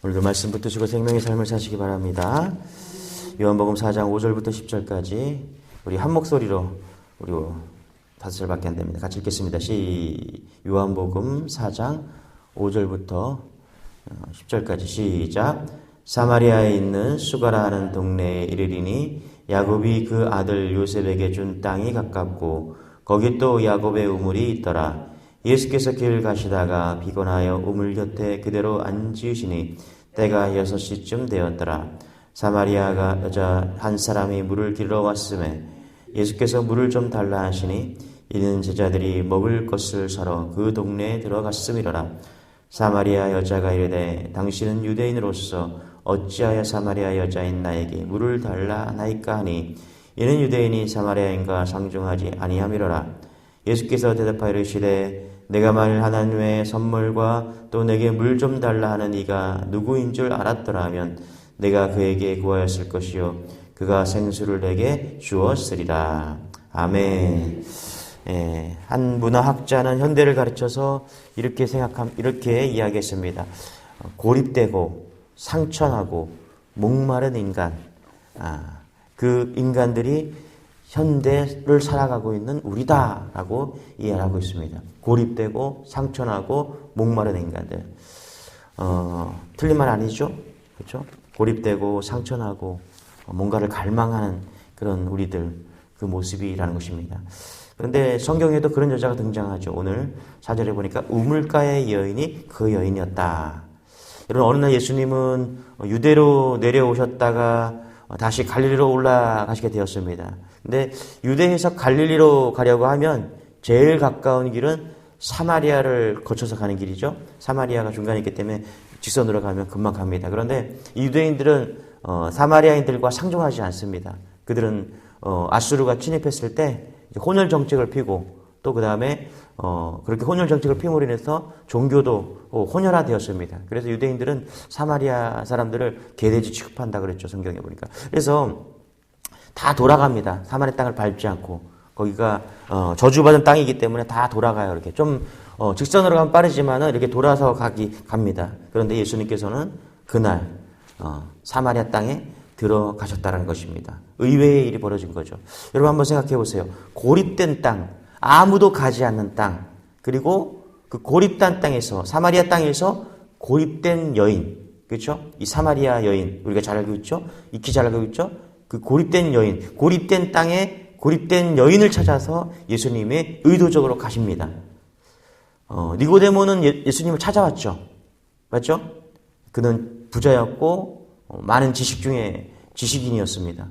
오늘도 말씀 붙드시고 생명의 삶을 사시기 바랍니다. 요한복음 4장 5절부터 10절까지 우리 한 목소리로 우리 5절밖에 안 됩니다. 같이 읽겠습니다. 요한복음 4장 5절부터 10절까지 시작. 사마리아에 있는 수가라 하는 동네에 이르리니 야곱이 그 아들 요셉에게 준 땅이 가깝고 거기 또 야곱의 우물이 있더라. 예수께서 길을 가시다가 피곤하여 우물 곁에 그대로 앉으시니 때가 6시쯤 되었더라. 사마리아가 여자 한 사람이 물을 길러 왔음에 예수께서 물을 좀 달라 하시니 이는 제자들이 먹을 것을 사러 그 동네에 들어갔음이로라. 사마리아 여자가 이르되 당신은 유대인으로서 어찌하여 사마리아 여자인 나에게 물을 달라 나이까 하니 이는 유대인이 사마리아인과 상종하지 아니함이로라. 예수께서 대답하여 이르시되 내가 만일 하나님의 선물과 또 내게 물 좀 달라 하는 이가 누구인 줄 알았더라 하면 내가 그에게 구하였을 것이요 그가 생수를 내게 주었으리라. 아멘. 한 문화학자는 현대를 가르쳐서 이렇게 이야기했습니다. 고립되고 상처하고 목마른 인간, 그 인간들이 현대를 살아가고 있는 우리다라고 이해를 하고 있습니다. 고립되고 상처나고 목마른 인간들. 틀린 말 아니죠? 그렇죠? 고립되고 상처나고 뭔가를 갈망하는 그런 우리들, 그 모습이라는 것입니다. 그런데 성경에도 그런 여자가 등장하죠. 오늘 4절에 보니까 우물가의 여인이 그 여인이었다. 여러분, 어느 날 예수님은 유대로 내려오셨다가 다시 갈릴리로 올라가시게 되었습니다. 근데 유대에서 갈릴리로 가려고 하면 제일 가까운 길은 사마리아를 거쳐서 가는 길이죠. 사마리아가 중간에 있기 때문에 직선으로 가면 금방 갑니다. 그런데 유대인들은 사마리아인들과 상종하지 않습니다. 그들은 아수르가 침입했을 때 혼혈 정책을 피고 또 그 다음에 그렇게 혼혈 정책을 피임으로 인해서 종교도 혼혈화되었습니다. 그래서 유대인들은 사마리아 사람들을 개돼지 취급한다 그랬죠. 성경에 보니까. 그래서 다 돌아갑니다. 사마리아 땅을 밟지 않고. 거기가 저주받은 땅이기 때문에 다 돌아가요. 이렇게 좀 직선으로 가면 빠르지만은 이렇게 돌아서 갑니다. 그런데 예수님께서는 그날 사마리아 땅에 들어가셨다는 것입니다. 의외의 일이 벌어진 거죠. 여러분 한번 생각해 보세요. 고립된 땅, 아무도 가지 않는 땅, 그리고 그 고립된 땅에서, 사마리아 땅에서 고립된 여인, 그렇죠? 이 사마리아 여인, 우리가 잘 알고 있죠? 익히 잘 알고 있죠? 그 고립된 여인, 고립된 땅에 고립된 여인을 찾아서 예수님이 의도적으로 가십니다. 니고데모는 예수님을 찾아왔죠. 맞죠? 그는 부자였고 많은 지식 중에 지식인이었습니다.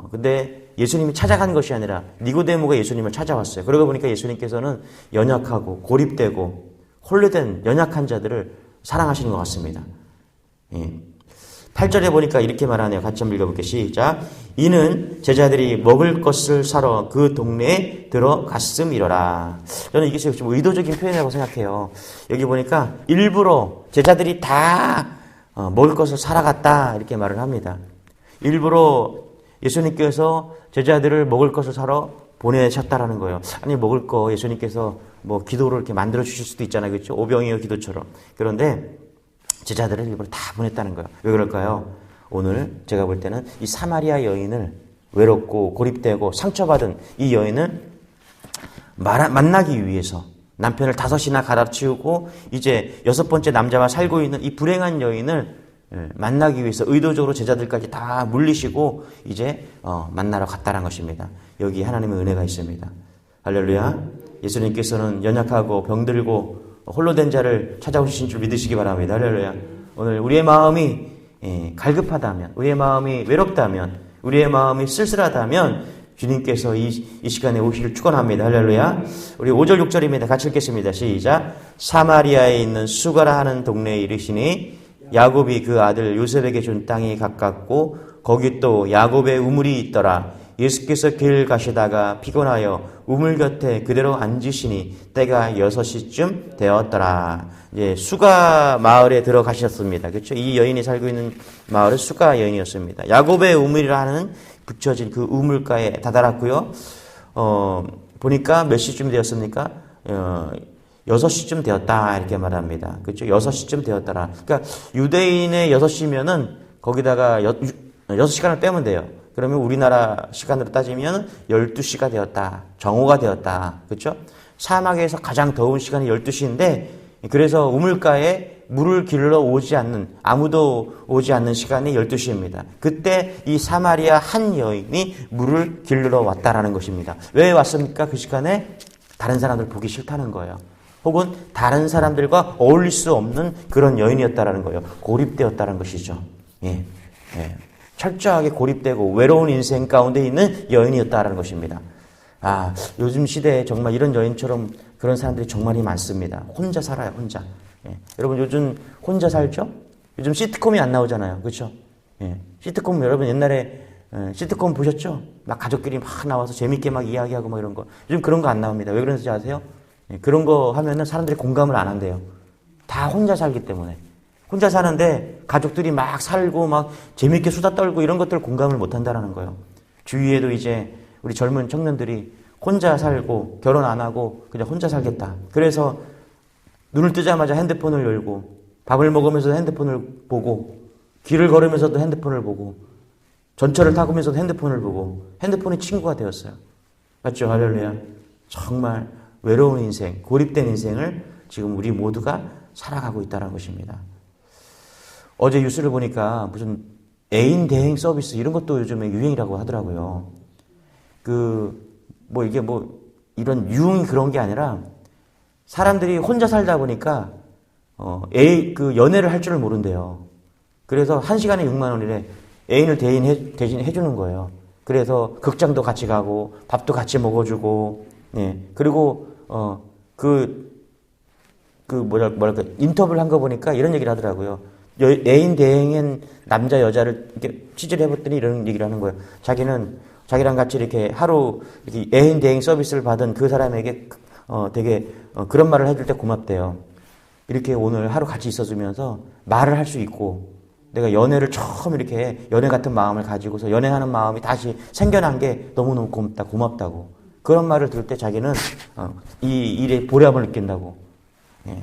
근데 예수님이 찾아간 것이 아니라 니고데모가 예수님을 찾아왔어요. 그러고 보니까 예수님께서는 연약하고 고립되고 홀로된 연약한 자들을 사랑하시는 것 같습니다. 8절에 보니까 이렇게 말하네요. 같이 한번 읽어볼게요. 시작. 이는 제자들이 먹을 것을 사러 그 동네에 들어갔음이로라. 저는 이게 지금 의도적인 표현이라고 생각해요. 여기 보니까 일부러 제자들이 다 먹을 것을 사러 갔다 이렇게 말을 합니다. 일부러 예수님께서 제자들을 먹을 것을 사러 보내셨다라는 거예요. 아니 먹을 거 예수님께서 뭐 기도를 이렇게 만들어 주실 수도 있잖아요. 그렇죠? 오병이어 기도처럼. 그런데 제자들을 일부러 다 보냈다는 거예요. 왜 그럴까요? 오늘 제가 볼 때는 이 사마리아 여인을 외롭고 고립되고 상처받은 이 여인을 만나기 위해서 남편을 5이나 갈아치우고 이제 6번째 남자와 살고 있는 이 불행한 여인을 만나기 위해서 의도적으로 제자들까지 다 물리시고 이제 만나러 갔다는 것입니다. 여기 하나님의 은혜가 있습니다. 할렐루야. 예수님께서는 연약하고 병들고 홀로 된 자를 찾아오신 줄 믿으시기 바랍니다. 할렐루야. 오늘 우리의 마음이 갈급하다면, 우리의 마음이 외롭다면, 우리의 마음이 쓸쓸하다면 주님께서 이 시간에 오시길 축원합니다. 할렐루야. 우리 5절 6절입니다. 같이 읽겠습니다. 시작. 사마리아에 있는 수가라 하는 동네에 이르시니 야곱이 그 아들 요셉에게 준 땅이 가깝고 거기 또 야곱의 우물이 있더라. 예수께서 길 가시다가 피곤하여 우물 곁에 그대로 앉으시니 때가 6시쯤 되었더라. 이제 수가 마을에 들어가셨습니다. 그렇죠? 이 여인이 살고 있는 마을은 수가 여인이었습니다. 야곱의 우물이라는 붙여진 그 우물가에 다다랐고요. 보니까 몇 시쯤 되었습니까? 6시쯤 되었다 이렇게 말합니다. 그렇죠? 6시쯤 되었다라. 그러니까 유대인의 6시면은 거기다가 6시간을 빼면 돼요. 그러면 우리나라 시간으로 따지면 12시가 되었다. 정오가 되었다. 그렇죠? 사막에서 가장 더운 시간이 12시인데 그래서 우물가에 물을 길러 오지 않는, 아무도 오지 않는 시간이 12시입니다. 그때 이 사마리아 한 여인이 물을 길러 왔다라는 것입니다. 왜 왔습니까? 그 시간에 다른 사람들 보기 싫다는 거예요. 혹은 다른 사람들과 어울릴 수 없는 그런 여인이었다라는 거예요. 고립되었다는 것이죠. 예. 철저하게 고립되고 외로운 인생 가운데 있는 여인이었다라는 것입니다. 요즘 시대에 정말 이런 여인처럼 그런 사람들이 정말 많습니다. 혼자 살아요, 혼자. 예. 여러분 요즘 혼자 살죠? 요즘 시트콤이 안 나오잖아요. 그렇죠? 예. 시트콤 여러분 옛날에 시트콤 보셨죠? 막 가족끼리 막 나와서 재밌게 막 이야기하고 막 이런 거. 요즘 그런 거 안 나옵니다. 왜 그런지 아세요? 예. 그런 거 하면은 사람들이 공감을 안 한대요. 다 혼자 살기 때문에. 혼자 사는데 가족들이 막 살고 막 재밌게 수다 떨고 이런 것들 공감을 못 한다라는 거예요. 주위에도 이제 우리 젊은 청년들이 혼자 살고 결혼 안 하고 그냥 혼자 살겠다. 그래서 눈을 뜨자마자 핸드폰을 열고 밥을 먹으면서도 핸드폰을 보고 길을 걸으면서도 핸드폰을 보고 전철을 타고면서도 핸드폰을 보고 핸드폰이 친구가 되었어요. 맞죠? 할렐루야. 정말 외로운 인생, 고립된 인생을 지금 우리 모두가 살아가고 있다는 것입니다. 어제 뉴스를 보니까 무슨 애인 대행 서비스 이런 것도 요즘에 유행이라고 하더라고요. 이게 이런 유흥이 그런 게 아니라 사람들이 혼자 살다 보니까 연애를 할 줄을 모른대요. 그래서 1시간에 6만 원이래. 애인을 대신 해주는 거예요. 그래서 극장도 같이 가고 밥도 같이 먹어주고, 예. 그리고 인터뷰를 한 거 보니까 이런 얘기를 하더라고요. 애인 대행인 남자 여자를 이렇게 취재를 해봤더니 이런 얘기를 하는 거예요. 자기랑 같이 이렇게 하루 이렇게 애인 대행 서비스를 받은 그 사람에게 되게 그런 말을 해줄 때 고맙대요. 이렇게 오늘 하루 같이 있어주면서 말을 할 수 있고 내가 연애를 처음 이렇게 연애 같은 마음을 가지고서 연애하는 마음이 다시 생겨난 게 너무너무 고맙다고. 그런 말을 들을 때 자기는 이 일에 보람을 느낀다고. 예.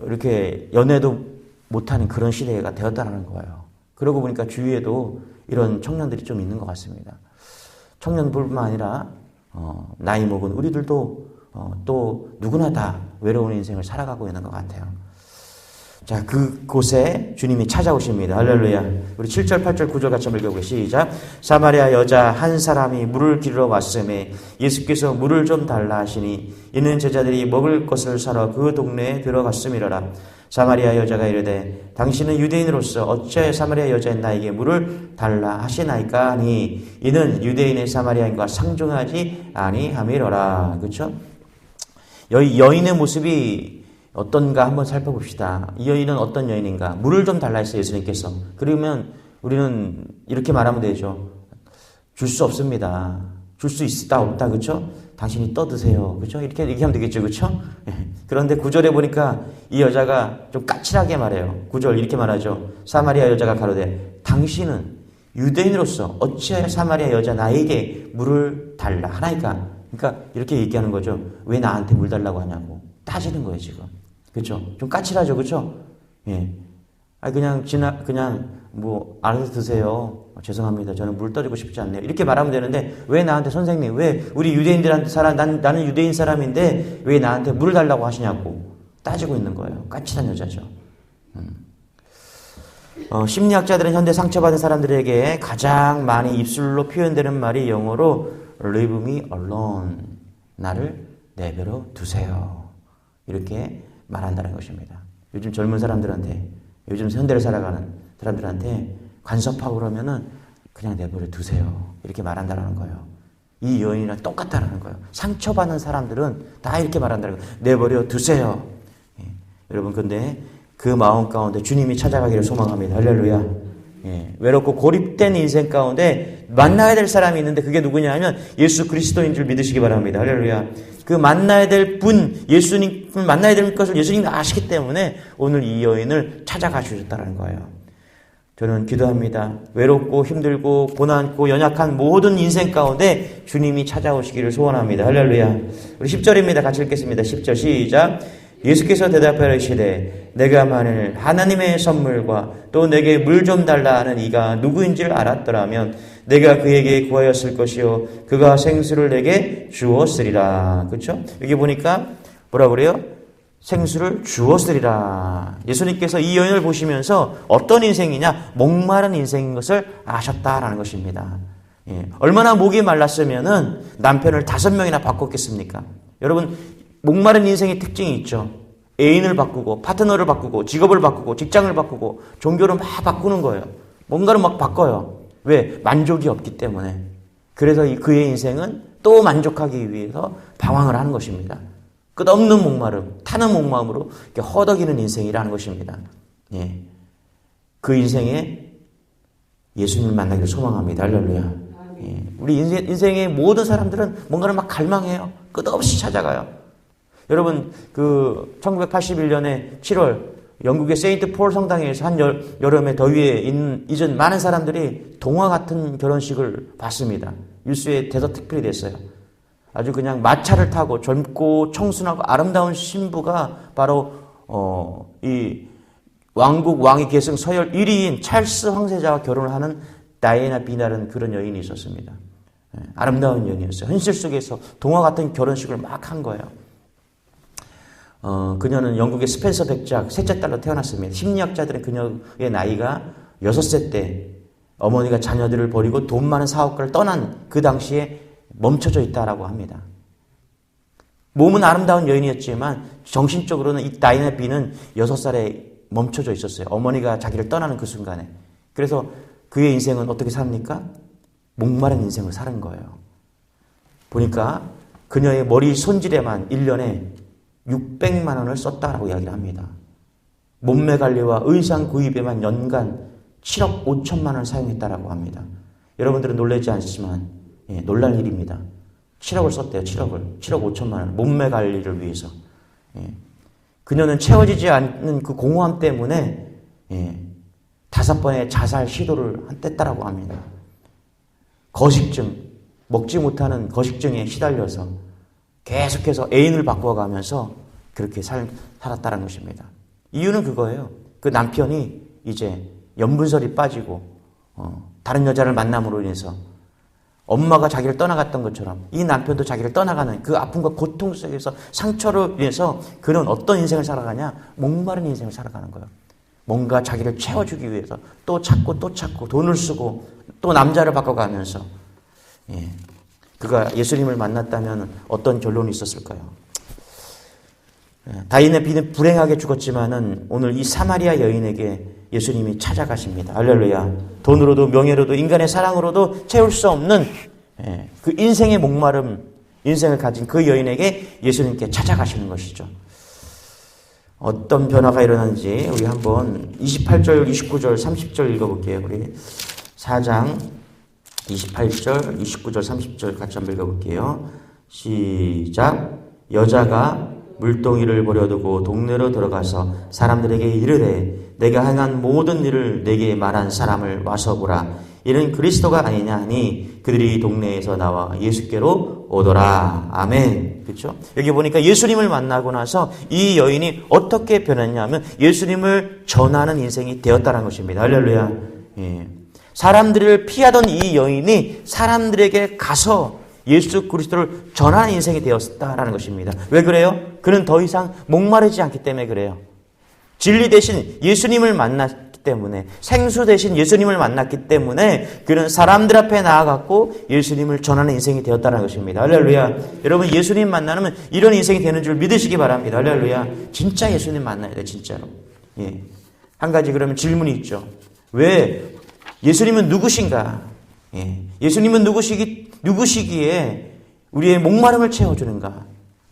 이렇게 연애도 못하는 그런 시대가 되었다는 거예요. 그러고 보니까 주위에도 이런 청년들이 좀 있는 것 같습니다. 청년뿐만 아니라 나이 먹은 우리들도 또 누구나 다 외로운 인생을 살아가고 있는 것 같아요. 자, 그곳에 주님이 찾아오십니다. 할렐루야. 우리 7절, 8절, 9절 같이 한번 읽어보겠습니다. 시작. 사마리아 여자 한 사람이 물을 길러 왔음에 예수께서 물을 좀 달라 하시니 이는 제자들이 먹을 것을 사러 그 동네에 들어갔음이로라. 사마리아 여자가 이르되 당신은 유대인으로서 어찌하여 사마리아 여자인 나에게 물을 달라 하시나이까 하니 이는 유대인의 사마리아인과 상종하지 아니함이로라. 그렇죠? 여인의 모습이 어떤가 한번 살펴봅시다. 이 여인은 어떤 여인인가? 물을 좀 달라 했어요, 예수님께서. 그러면 우리는 이렇게 말하면 되죠. 줄 수 없습니다. 줄 수 있다 없다, 그렇죠? 당신이 떠드세요, 그렇죠? 이렇게 얘기하면 되겠죠, 그렇죠? 그런데 9절에 보니까 이 여자가 좀 까칠하게 말해요. 9절 이렇게 말하죠. 사마리아 여자가 가로되 당신은 유대인으로서 어찌하여 사마리아 여자 나에게 물을 달라 하나이까? 그러니까 이렇게 얘기하는 거죠. 왜 나한테 물 달라고 하냐고 따지는 거예요, 지금. 그렇죠? 좀 까칠하죠, 그렇죠? 예. 그냥 알아서 드세요. 죄송합니다. 저는 물 떠주고 싶지 않네요. 이렇게 말하면 되는데 왜 나한테 선생님, 왜 우리 유대인들한테 나는 유대인 사람인데 왜 나한테 물을 달라고 하시냐고 따지고 있는 거예요. 까칠한 여자죠. 심리학자들은 현대 상처받은 사람들에게 가장 많이 입술로 표현되는 말이 영어로 leave me alone. 나를 내버려 두세요. 이렇게 말한다는 것입니다. 요즘 젊은 사람들한테, 요즘 현대를 살아가는 사람들한테 간섭하고 그러면은 그냥 내버려 두세요. 이렇게 말한다는 거예요. 이 여인이랑 똑같다는 거예요. 상처받는 사람들은 다 이렇게 말한다는 거예요. 내버려 두세요. 예. 여러분, 근데 그 마음 가운데 주님이 찾아가기를 소망합니다. 할렐루야. 예. 외롭고 고립된 인생 가운데 만나야 될 사람이 있는데 그게 누구냐 하면 예수 그리스도인 줄 믿으시기 바랍니다. 할렐루야. 그 만나야 될 분, 예수님 만나야 될 것을 예수님이 아시기 때문에 오늘 이 여인을 찾아가 주셨다는 거예요. 저는 기도합니다. 외롭고 힘들고 고난고 연약한 모든 인생 가운데 주님이 찾아오시기를 소원합니다. 할렐루야. 우리 10절입니다. 같이 읽겠습니다. 10절 시작. 예수께서 대답하여 이르시되 내가 만일 하나님의 선물과 또 내게 물 좀 달라 하는 이가 누구인지를 알았더라면 내가 그에게 구하였을 것이요 그가 생수를 내게 주었으리라. 그렇죠? 여기 보니까 뭐라 그래요? 생수를 주었으리라. 예수님께서 이 여인을 보시면서 어떤 인생이냐? 목마른 인생인 것을 아셨다라는 것입니다. 예. 얼마나 목이 말랐으면은 남편을 5명이나 바꿨겠습니까? 여러분, 목마른 인생의 특징이 있죠. 애인을 바꾸고, 파트너를 바꾸고, 직업을 바꾸고, 직장을 바꾸고, 종교를 막 바꾸는 거예요. 뭔가를 막 바꿔요. 왜? 만족이 없기 때문에. 그래서 그의 인생은 또 만족하기 위해서 방황을 하는 것입니다. 끝없는 목마름, 타는 목마름으로 허덕이는 인생이라는 것입니다. 예. 그 인생에 예수님을 만나기를 소망합니다. 할렐루야. 예. 우리 인생의 모든 사람들은 뭔가를 막 갈망해요. 끝없이 찾아가요. 여러분, 1981년에 7월 영국의 세인트 폴 성당에서 한 여름의 더위에 잊은 많은 사람들이 동화 같은 결혼식을 봤습니다. 뉴스에 대서특필이 됐어요. 아주 그냥 마차를 타고 젊고 청순하고 아름다운 신부가 바로 이 왕국 왕위 계승 서열 1위인 찰스 황세자와 결혼을 하는 다이애나 비나라는 그런 여인이 있었습니다. 아름다운 여인이었어요. 현실 속에서 동화 같은 결혼식을 막 한 거예요. 그녀는 영국의 스펜서 백작 셋째 딸로 태어났습니다. 심리학자들은 그녀의 나이가 6세 때 어머니가 자녀들을 버리고 돈 많은 사업가를 떠난 그 당시에 멈춰져 있다라고 합니다. 몸은 아름다운 여인이었지만 정신적으로는 이 다이애나 비는 6살에 멈춰져 있었어요. 어머니가 자기를 떠나는 그 순간에. 그래서 그의 인생은 어떻게 삽니까? 목마른 인생을 사는 거예요. 보니까 그녀의 머리 손질에만 1년에 600만 원을 썼다라고 이야기를 합니다. 몸매 관리와 의상 구입에만 연간 7억 5천만 원을 사용했다라고 합니다. 여러분들은 놀라지 않지만 놀랄 일입니다. 7억을 썼대요. 7억 5천만 원. 몸매 관리를 위해서. 그녀는 채워지지 않는 그 공허함 때문에 5번의 자살 시도를 했다라고 합니다. 거식증, 먹지 못하는 거식증에 시달려서 계속해서 애인을 바꿔가면서 그렇게 살았다는 것입니다. 이유는 그거예요. 그 남편이 이제 염분설이 빠지고 다른 여자를 만남으로 인해서 엄마가 자기를 떠나갔던 것처럼 이 남편도 자기를 떠나가는 그 아픔과 고통 속에서 상처로 인해서 그는 어떤 인생을 살아가냐? 목마른 인생을 살아가는 거예요. 뭔가 자기를 채워주기 위해서 또 찾고 돈을 쓰고 또 남자를 바꿔가면서 그가 예수님을 만났다면 어떤 결론이 있었을까요? 다이애나 비는 불행하게 죽었지만은 오늘 이 사마리아 여인에게 예수님이 찾아가십니다. 할렐루야. 돈으로도 명예로도 인간의 사랑으로도 채울 수 없는 그 인생의 목마름, 인생을 가진 그 여인에게 예수님께 찾아가시는 것이죠. 어떤 변화가 일어나는지 우리 한번 28절, 29절, 30절 읽어볼게요. 우리 4장 28절, 29절, 30절 같이 한번 읽어볼게요. 시작. 여자가 물동이를 버려두고 동네로 들어가서 사람들에게 이르되 내가 행한 모든 일을 내게 말한 사람을 와서 보라. 이는 그리스도가 아니냐 하니 그들이 동네에서 나와 예수께로 오더라. 아멘. 그렇죠? 여기 보니까 예수님을 만나고 나서 이 여인이 어떻게 변했냐면 예수님을 전하는 인생이 되었다는 것입니다. 할렐루야. 예. 사람들을 피하던 이 여인이 사람들에게 가서 예수 그리스도를 전하는 인생이 되었다라는 것입니다. 왜 그래요? 그는 더 이상 목마르지 않기 때문에 그래요. 진리 대신 예수님을 만났기 때문에, 생수 대신 예수님을 만났기 때문에 그는 사람들 앞에 나아갔고 예수님을 전하는 인생이 되었다는 것입니다. 할렐루야. 여러분, 예수님 만나면 이런 인생이 되는 줄 믿으시기 바랍니다. 할렐루야. 진짜 예수님 만나야 돼, 진짜로. 예. 한 가지 그러면 질문이 있죠. 왜 예수님은 누구신가? 예. 예수님은 누구시기에 우리의 목마름을 채워주는가?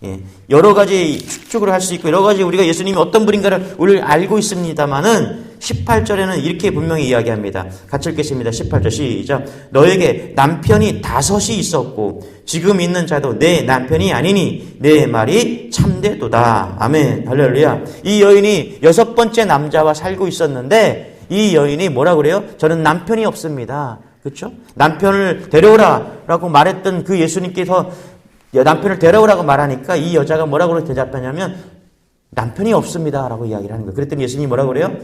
예. 여러 가지 추측을 할 수 있고 여러 가지 우리가 예수님이 어떤 분인가를 우리를 알고 있습니다만은 18절에는 이렇게 분명히 이야기합니다. 같이 읽겠습니다. 18절 시작. 너에게 남편이 5이 있었고 지금 있는 자도 내 남편이 아니니 내 말이 참되도다. 아멘. 할렐루야. 이 여인이 6번째 남자와 살고 있었는데 이 여인이 뭐라 그래요? 저는 남편이 없습니다. 그렇죠? 남편을 데려오라라고 말했던 그 예수님께서 남편을 데려오라고 말하니까 이 여자가 뭐라고 대답하냐면 남편이 없습니다라고 이야기를 하는 거예요. 그랬더니 예수님이 뭐라고 그래요?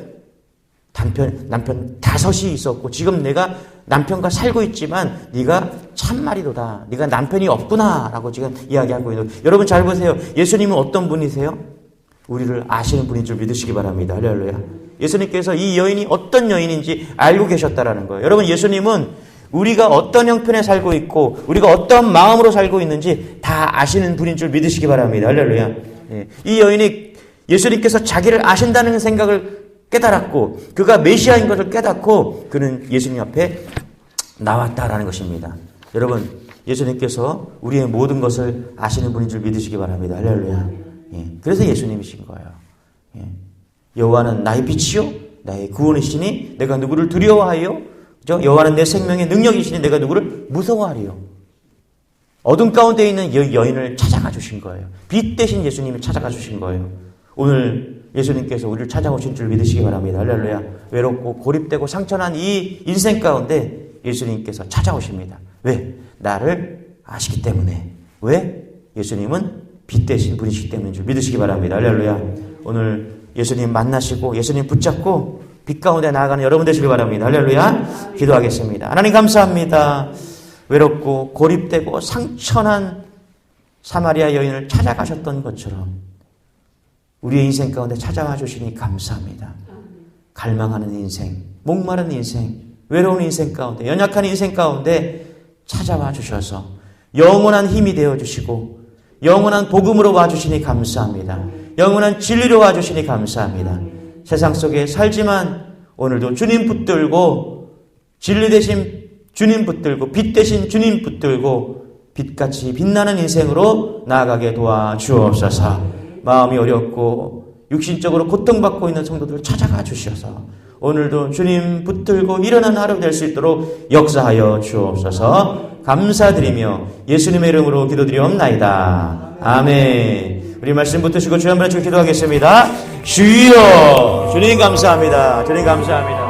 남편 5이 있었고 지금 내가 남편과 살고 있지만 네가 참말이도다. 네가 남편이 없구나라고 지금 이야기하고 있는 거예요. 여러분 잘 보세요. 예수님은 어떤 분이세요? 우리를 아시는 분인 줄 믿으시기 바랍니다. 할렐루야. 예수님께서 이 여인이 어떤 여인인지 알고 계셨다라는 거예요. 여러분 예수님은 우리가 어떤 형편에 살고 있고 우리가 어떤 마음으로 살고 있는지 다 아시는 분인 줄 믿으시기 바랍니다. 할렐루야. 이 여인이 예수님께서 자기를 아신다는 생각을 깨달았고 그가 메시아인 것을 깨닫고 그는 예수님 앞에 나왔다라는 것입니다. 여러분 예수님께서 우리의 모든 것을 아시는 분인 줄 믿으시기 바랍니다. 할렐루야. 그래서 예수님이신 거예요. 여호와는 나의 빛이요 나의 구원이시니 내가 누구를 두려워하여 여호와는 내 생명의 능력이시니 내가 누구를 무서워하리요. 어둠 가운데 있는 여인을 찾아가 주신 거예요. 빛 대신 예수님이 찾아가 주신 거예요. 오늘 예수님께서 우리를 찾아오신 줄 믿으시기 바랍니다. 할렐루야. 외롭고 고립되고 상처난 이 인생 가운데 예수님께서 찾아오십니다. 왜? 나를 아시기 때문에. 왜? 예수님은 빛 대신 분이시기 때문인 줄 믿으시기 바랍니다. 할렐루야. 오늘 예수님 만나시고 예수님 붙잡고 빛 가운데 나아가는 여러분 되시기 바랍니다. 할렐루야. 기도하겠습니다. 하나님 감사합니다. 외롭고 고립되고 상처난 사마리아 여인을 찾아가셨던 것처럼 우리의 인생 가운데 찾아와 주시니 감사합니다. 갈망하는 인생, 목마른 인생, 외로운 인생 가운데, 연약한 인생 가운데 찾아와 주셔서 영원한 힘이 되어 주시고 영원한 복음으로 와 주시니 감사합니다. 영원한 진리로 와 주시니 감사합니다. 세상 속에 살지만 오늘도 주님 붙들고 진리 대신 주님 붙들고 빛 대신 주님 붙들고 빛같이 빛나는 인생으로 나아가게 도와주옵소서. 마음이 어렵고 육신적으로 고통받고 있는 성도들을 찾아가 주셔서 오늘도 주님 붙들고 일어나는 하루 될 수 있도록 역사하여 주옵소서. 감사드리며 예수님의 이름으로 기도드리옵나이다. 아멘. 우리 말씀 붙드시고 주여 한번 해주시고 기도하겠습니다. 주여 주님 감사합니다. 주님 감사합니다.